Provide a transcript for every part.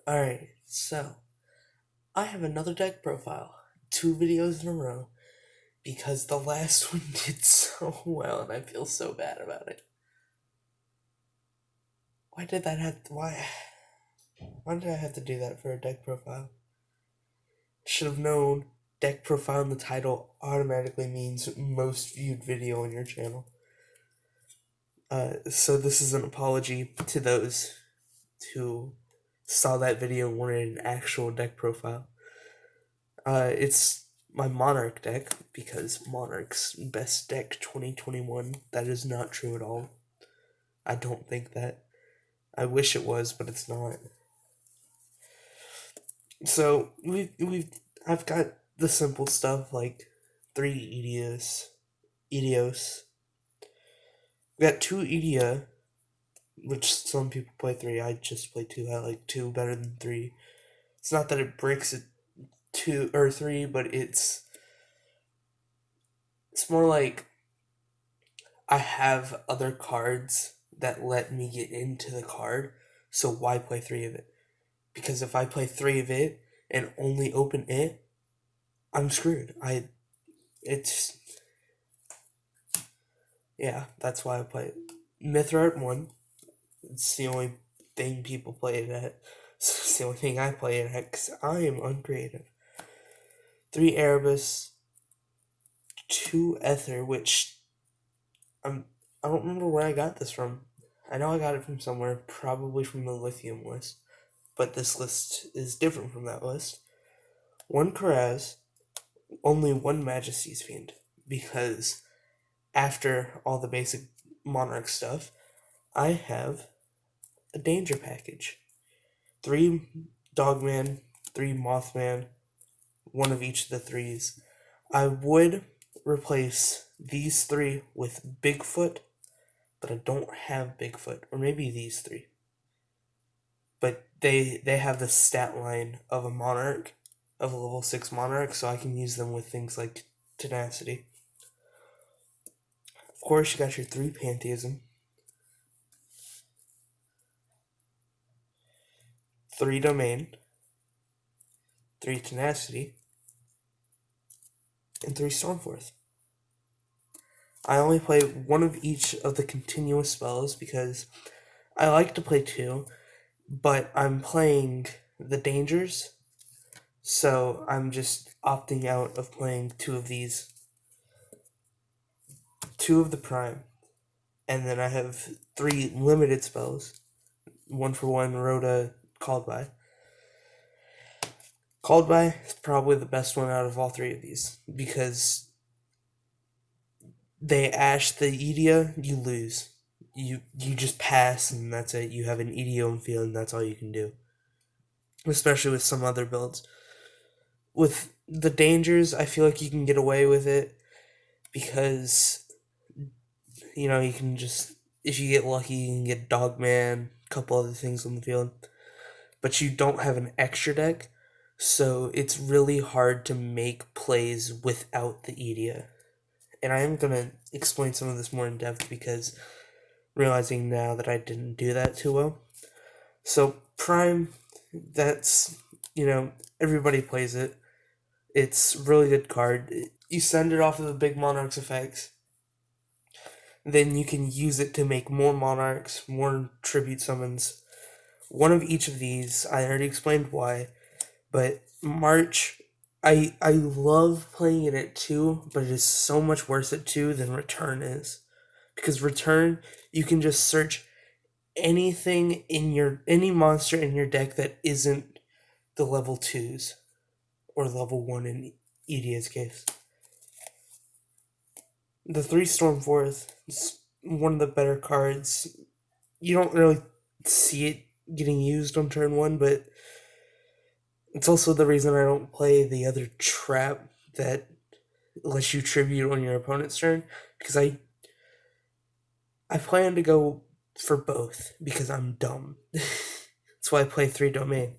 Alright, so I have another deck profile. 2 videos in a row because the last one did so well and I feel so bad about it. Why did that have to, why did I have to do that for a deck profile? Should have known deck profile in the title automatically means most viewed video on your channel. So this is an apology to those who saw that video and wanted an actual deck profile. It's my Monarch deck because Monarch's best deck 2021. That is not true at all. I don't think that. I wish it was, but it's not. So I've got the simple stuff like 3 Edios. We got 2 Edia, which some people play 3. I just play 2. I like 2 better than 3. It's not that it breaks it 2 or 3, but it's more like I have other cards that let me get into the card, so why play 3 of it? Because if I play 3 of it and only open it, I'm screwed. That's why I play it. Mithrart 1, it's the only thing people play it at. It's the only thing I play it at, because I am uncreative. 3 Erebus, 2 Ether, which I don't remember where I got this from. I know I got it from somewhere, probably from the Lithium list, but this list is different from that list. 1 Karaz, only 1 Majesty's Fiend, because after all the basic Monarch stuff, I have a danger package. 3 Dogman, 3 Mothman, 1 of each of the 3s. I would replace these 3 with Bigfoot, but I don't have Bigfoot, or maybe these 3. But they have the stat line of a Monarch, of a level 6 Monarch, so I can use them with things like Tenacity. Of course, you got your 3 Pantheism, 3 Domain, 3 Tenacity, and 3 Stormforth. I only play 1 of each of the continuous spells because I like to play 2, but I'm playing the dangers, so I'm just opting out of playing 2 of these. 2 of the prime, and then I have 3 limited spells. 1 for 1 Rhoda Called By. Called By is probably the best one out of all 3 of these, because they ash the Edia, you lose. You just pass, and that's it. You have an Edio field, and that's all you can do. Especially with some other builds. With the dangers, I feel like you can get away with it, because you can just, if you get lucky, you can get Dogman, a couple other things on the field. But you don't have an extra deck, so it's really hard to make plays without the Edia. And I am going to explain some of this more in depth, because realizing now that I didn't do that too well. So Prime, that's, everybody plays it. It's a really good card. You send it off of the big Monarch's effects. Then you can use it to make more Monarchs, more Tribute Summons. 1 of each of these, I already explained why, but March, I love playing it at 2, but it is so much worse at 2 than Return is. Because Return, you can just search any monster in your deck that isn't the level 2s, or level 1 in Edia's case. The 3 Stormforth is one of the better cards. You don't really see it getting used on turn 1, but it's also the reason I don't play the other trap that lets you tribute on your opponent's turn, because I plan to go for both, because I'm dumb. That's why I play 3 Domain,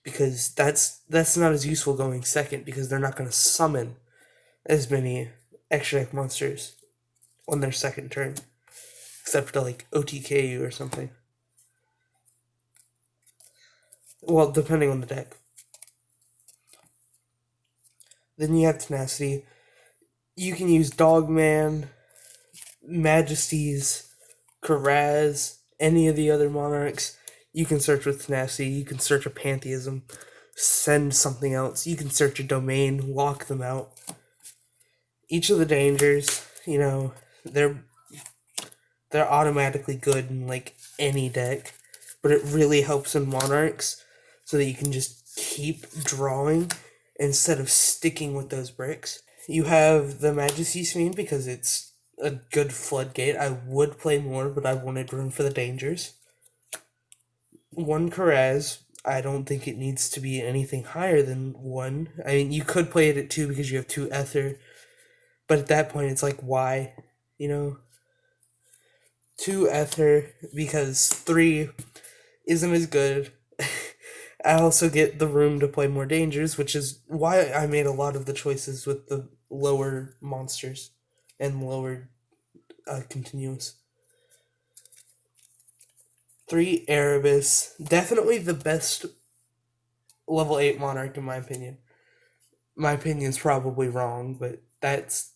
because that's not as useful going second, because they're not going to summon as many extra deck monsters on their second turn, except to OTK you or something. Well, depending on the deck. Then you have Tenacity. You can use Dogman, Majesties, Karaz, any of the other monarchs. You can search with Tenacity. You can search a Pantheism, send something else. You can search a domain, lock them out. Each of the dangers, they're automatically good in like any deck, but it really helps in monarchs so that you can just keep drawing instead of sticking with those bricks. You have the Majesty Screen because it's a good floodgate. I would play more, but I wanted room for the dangers. One Karaz. I don't think it needs to be anything higher than one. I mean, you could play it at 2 because you have 2 Ether, but at that point, it's like, why? 2 Ether because 3 isn't as good. I also get the room to play more dangers, which is why I made a lot of the choices with the lower monsters and lower continuous. 3 Erebus, definitely the best level 8 Monarch in my opinion. My opinion's probably wrong, but that's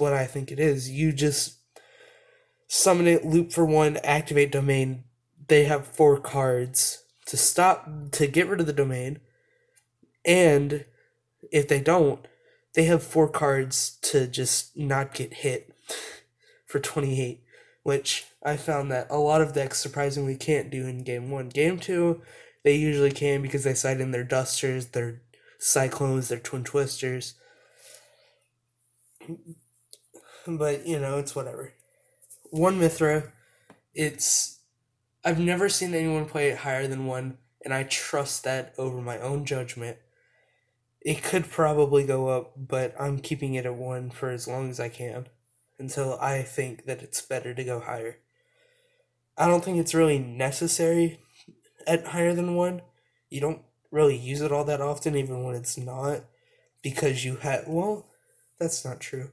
what I think it is. You just summon it, loop for 1, activate domain. They have 4 cards to get rid of the domain, and if they don't, they have 4 cards to just not get hit for 28, which I found that a lot of decks surprisingly can't do in Game 1. Game 2, they usually can because they cite in their Dusters, their Cyclones, their Twin Twisters. But, it's whatever. 1 Mithra, I've never seen anyone play it higher than 1, and I trust that over my own judgment. It could probably go up, but I'm keeping it at 1 for as long as I can until I think that it's better to go higher. I don't think it's really necessary at higher than 1. You don't really use it all that often, even when it's not, because you had. Well, that's not true.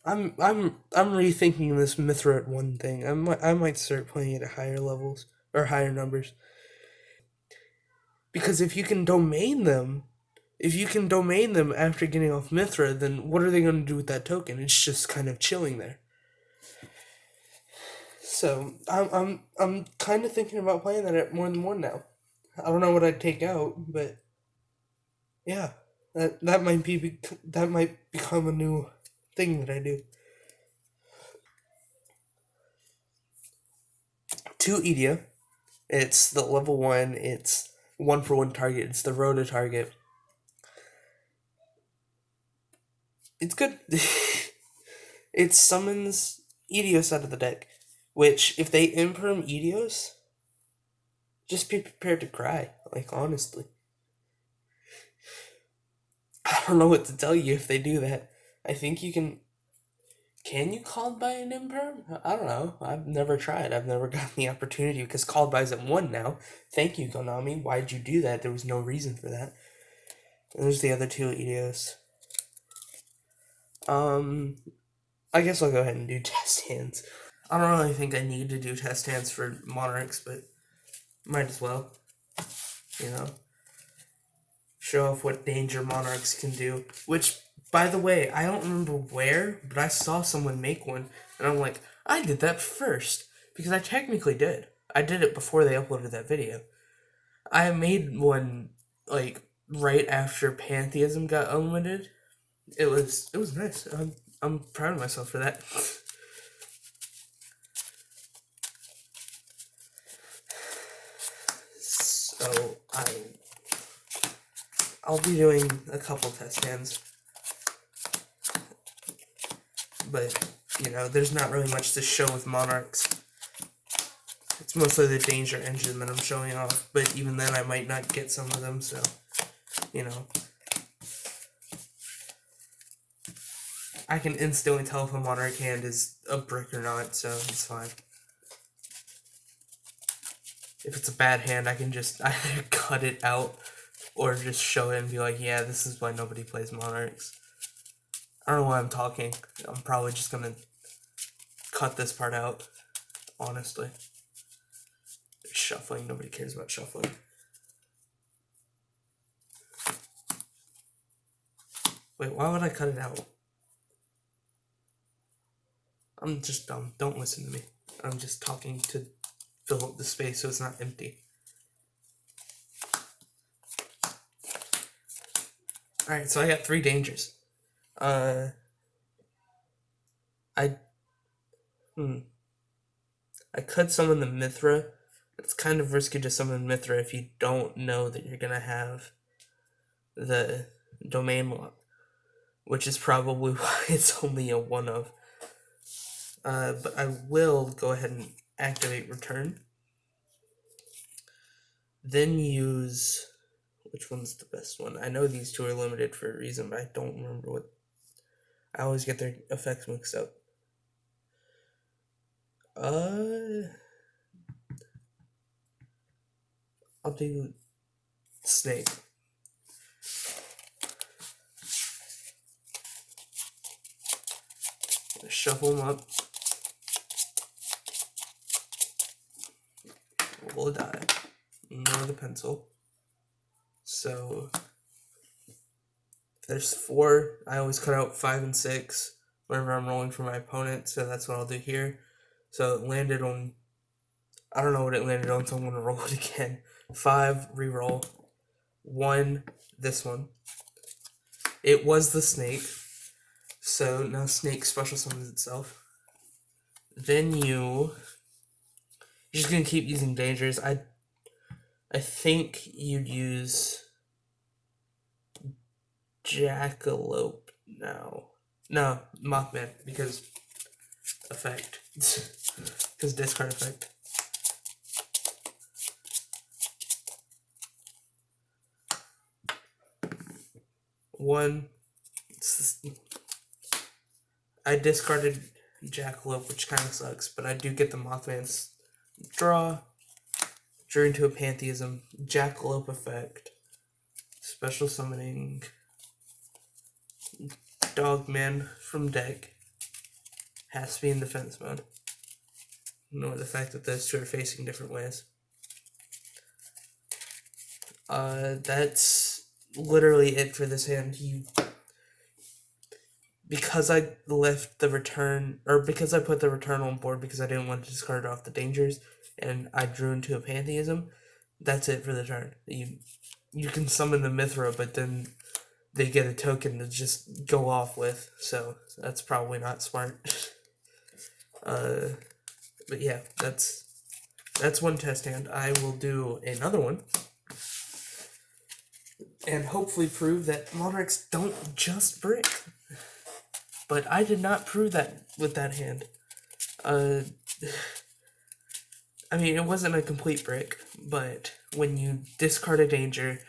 I'm rethinking this Mithra at 1 thing. I might start playing it at higher levels or higher numbers. Because if you can domain them after getting off Mithra, then what are they going to do with that token? It's just kind of chilling there. So I'm kind of thinking about playing that at more than 1 now. I don't know what I'd take out, but yeah, that might become a new thing that I do. 2 Edia. It's the level 1. It's 1 for 1 target. It's the Rhoda target. It's good. It summons Edios out of the deck, which, if they imperm Edios, just be prepared to cry, like, honestly. I don't know what to tell you if they do that. I think you can... Can you called by an imperm? I don't know. I've never tried. I've never gotten the opportunity because called by's at 1 now. Thank you, Konami. Why'd you do that? There was no reason for that. And there's the other 2 Edios. I guess I'll go ahead and do test hands. I don't really think I need to do test hands for Monarchs, but might as well. Show off what danger Monarchs can do. Which, by the way, I don't remember where, but I saw someone make one, and I'm like, I did that first. Because I technically did. I did it before they uploaded that video. I made one, like, right after Pantheism got unlimited. It was nice. I'm proud of myself for that. So I'll be doing a couple test hands, but there's not really much to show with Monarchs. It's mostly the danger engine that I'm showing off, but even then I might not get some of them, so I can instantly tell if a Monarch hand is a brick or not, so it's fine. If it's a bad hand, I can just either cut it out or just show it and be like, yeah, this is why nobody plays Monarchs. I don't know why I'm talking. I'm probably just gonna cut this part out, honestly. shuffling. Nobody cares about shuffling. Wait, why would I cut it out? I'm just dumb. Don't listen to me. I'm just talking to fill up the space so it's not empty. Alright, so I got 3 dangers. I could summon the Mithra. It's kind of risky to summon Mithra if you don't know that you're gonna have the domain lock, which is probably why it's only a 1-of. But I will go ahead and activate return. Then use... which one's the best one? I know these 2 are limited for a reason, but I don't remember what... I always get their effects mixed up. I'll do snake. Shuffle them up. Roll a die. Ignore the pencil. So if there's 4, I always cut out 5 and 6 whenever I'm rolling for my opponent, so that's what I'll do here. So it landed on, I don't know what it landed on, so I'm going to roll it again. 5, reroll. 1, this one. It was the snake, so now snake special summons itself. Then you're just going to keep using dangers. I think you'd use Jackalope now. No, Mothman, because effect. Because discard effect. I discarded Jackalope, which kind of sucks, but I do get the Mothman's draw. Drew into a Pantheism. Jackalope effect. Special summoning Dogman from deck. Has to be in defense mode. Ignore the fact that those 2 are facing different ways. That's literally it for this hand. Because I left the return, or because I put the return on board because I didn't want to discard off the dangers, and I drew into a Pantheism, that's it for the turn. You can summon the Mithra, but then they get a token to just go off with, so that's probably not smart. But yeah, that's one test hand. I will do another one, and hopefully prove that Monarchs don't just brick. But I did not prove that with that hand. I mean, it wasn't a complete brick, but when you discard a danger,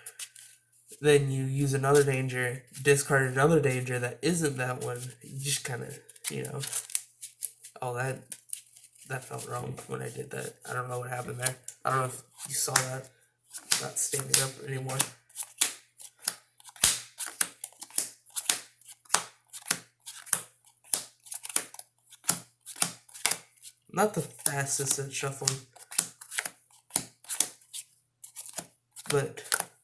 then you use another danger, discard another danger that isn't that one, you just kind of, oh, that felt wrong when I did that. I don't know what happened there. I don't know if you saw that. I'm not standing up anymore. Not the fastest at shuffling, but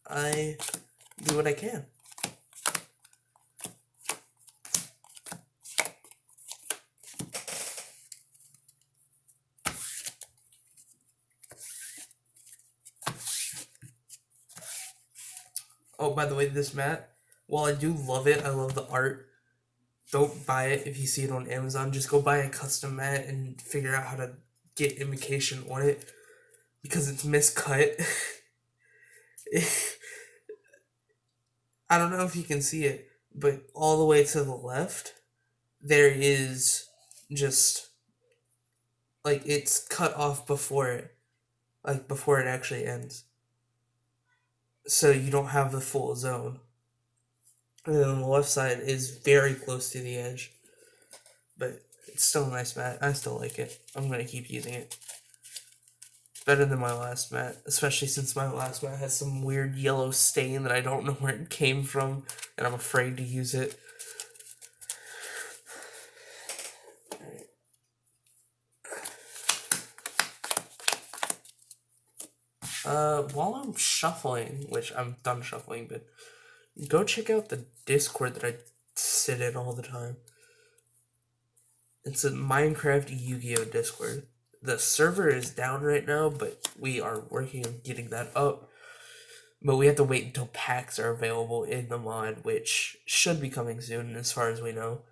I do what I can. Oh, by the way, this mat, while I do love it, I love the art. Don't buy it if you see it on Amazon. Just go buy a custom mat and figure out how to get invocation on it, because it's miscut. I don't know if you can see it, but all the way to the left, there is just, like, it's cut off before it actually ends. So you don't have the full zone. And then on the left side is very close to the edge. But it's still a nice mat. I still like it. I'm going to keep using it. It's better than my last mat, especially since my last mat has some weird yellow stain that I don't know where it came from, and I'm afraid to use it. While I'm shuffling, which I'm done shuffling, but go check out the Discord that I sit in all the time. It's a Minecraft Yu-Gi-Oh Discord. The server is down right now, but we are working on getting that up. But we have to wait until packs are available in the mod, which should be coming soon, as far as we know.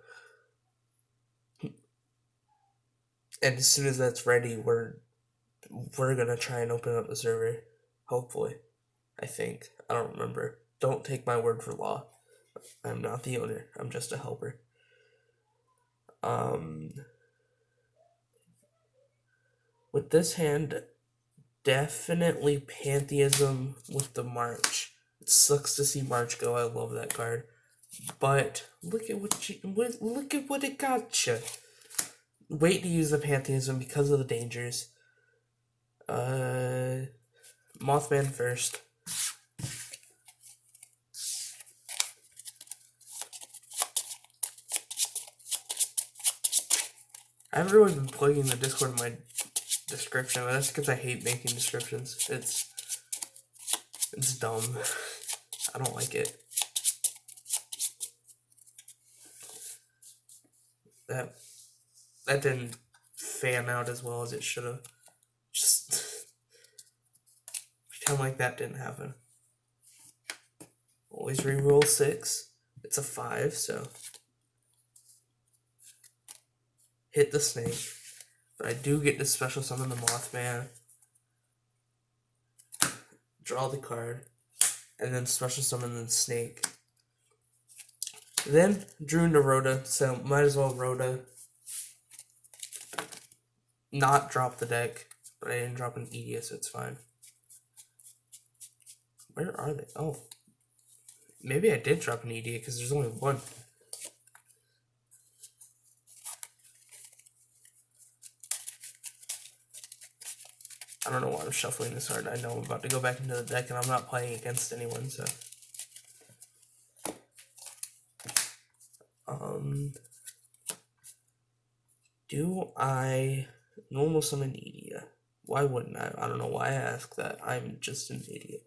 And as soon as that's ready, we're gonna try and open up the server. Hopefully, I think. I don't remember. Don't take my word for law. I'm not the owner. I'm just a helper. With this hand, definitely Pantheism with the March. It sucks to see March go. I love that card, but look at what it got you. Wait to use the Pantheism because of the dangers. Mothman first. I haven't really been plugging the Discord in my description, but that's because I hate making descriptions. It's dumb. I don't like it. That didn't fan out as well as it should have. Just pretend like that didn't happen. Always reroll 6. It's a 5, so hit the snake. But I do get to special summon the Mothman, draw the card, and then special summon the snake. Then drew into Rhoda, so might as well Rhoda not drop the deck, but I didn't drop an Edia, so it's fine. Where are they? Oh. Maybe I did drop an Edia because there's only one. I don't know why I'm shuffling this hard. I know I'm about to go back into the deck and I'm not playing against anyone, so. Do I normal summon Edia? Why wouldn't I? I don't know why I ask that. I'm just an idiot.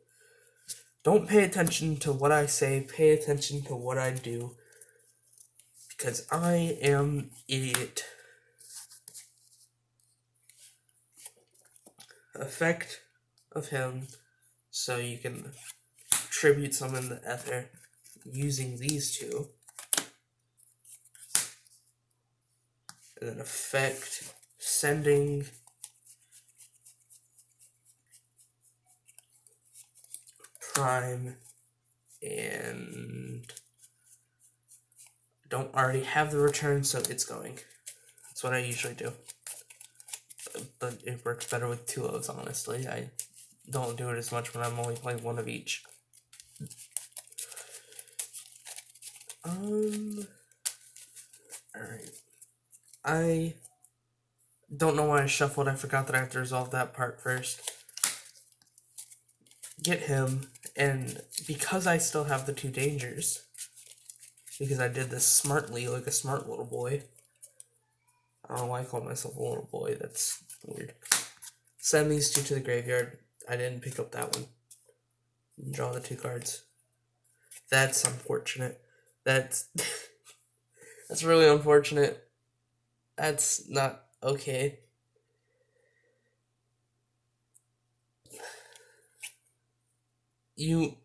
Don't pay attention to what I say, pay attention to what I do. Because I am idiot. Effect of him, so you can tribute summon the Ether using these two. And then effect sending Prime, and don't already have the return, so it's going. That's what I usually do. But it works better with 2 of those, honestly. I don't do it as much when I'm only playing 1 of each. Alright. I don't know why I shuffled. I forgot that I have to resolve that part first. Get him, and because I still have the 2 dangers, because I did this smartly, like a smart little boy. I don't know why I call myself a little boy. That's weird. Send these 2 to the graveyard. I didn't pick up that one. Draw the 2 cards. That's unfortunate. That's that's really unfortunate. That's not okay. You,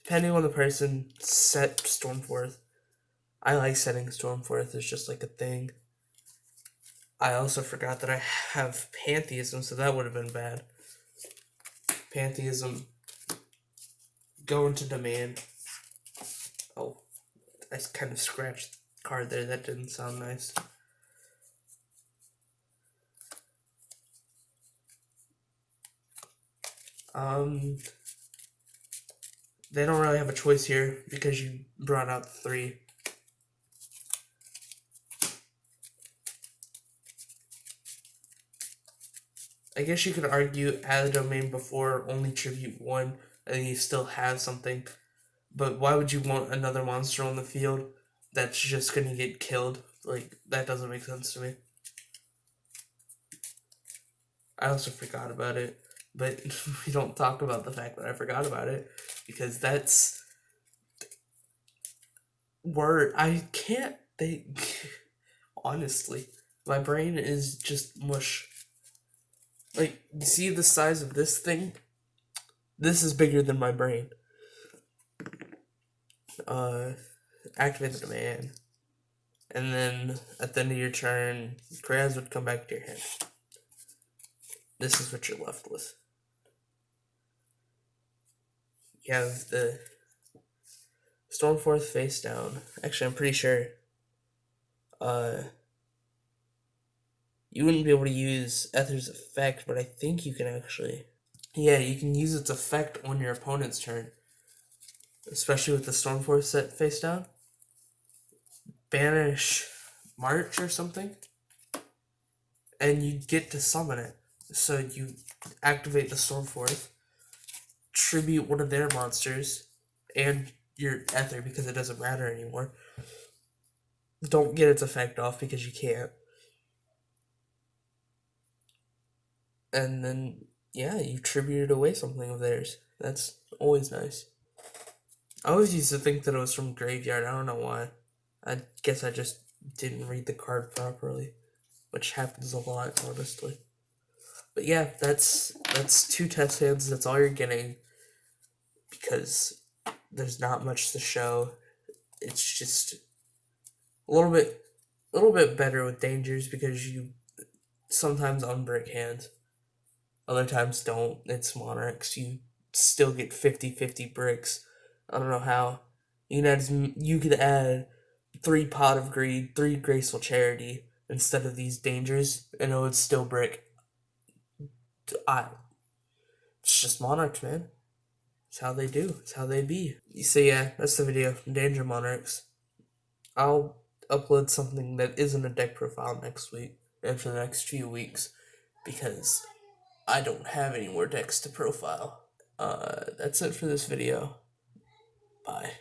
depending on the person, set Stormforth. I like setting Stormforth. It's just like a thing. I also forgot that I have Pantheism, so that would have been bad. Pantheism. Go into demand. Oh, I kind of scratched the card there. That didn't sound nice. They don't really have a choice here because you brought out 3. I guess you could argue add a domain before only tribute 1 and you still have something. But why would you want another monster on the field that's just gonna get killed? Like, that doesn't make sense to me. I also forgot about it. but we don't talk about the fact that I forgot about it, because that's word I can't think. Honestly, my brain is just mush. Like, you see the size of this thing? This is bigger than my brain. Uh, Activate the demand. And then at the end of your turn, crayons would come back to your hand. This is what you're left with. You have the Stormforth face down. Actually, I'm pretty sure you wouldn't be able to use Ether's effect, but I think you can actually. Yeah, you can use its effect on your opponent's turn. Especially with the Stormforth set face down. Banish March or something. And you get to summon it. So you activate the Stormforth, tribute one of their monsters, and your Ether, because it doesn't matter anymore. Don't get its effect off because you can't. And then, yeah, you tributed away something of theirs. That's always nice. I always used to think that it was from Graveyard. I don't know why. I guess I just didn't read the card properly, which happens a lot, honestly. But yeah, that's 2 test hands. That's all you're getting, because there's not much to show. It's just a little bit better with dangers, because you sometimes unbrick hands, other times don't. It's Monarchs. You still get 50-50 bricks. I don't know how. You could add 3 Pot of Greed, 3 Graceful Charity instead of these dangers, and it would still brick. It's just Monarchs, man. It's how they do. It's how they be. So yeah, that's the video. Danger Monarchs. I'll upload something that isn't a deck profile next week, and for the next few weeks, because I don't have any more decks to profile. That's it for this video. Bye.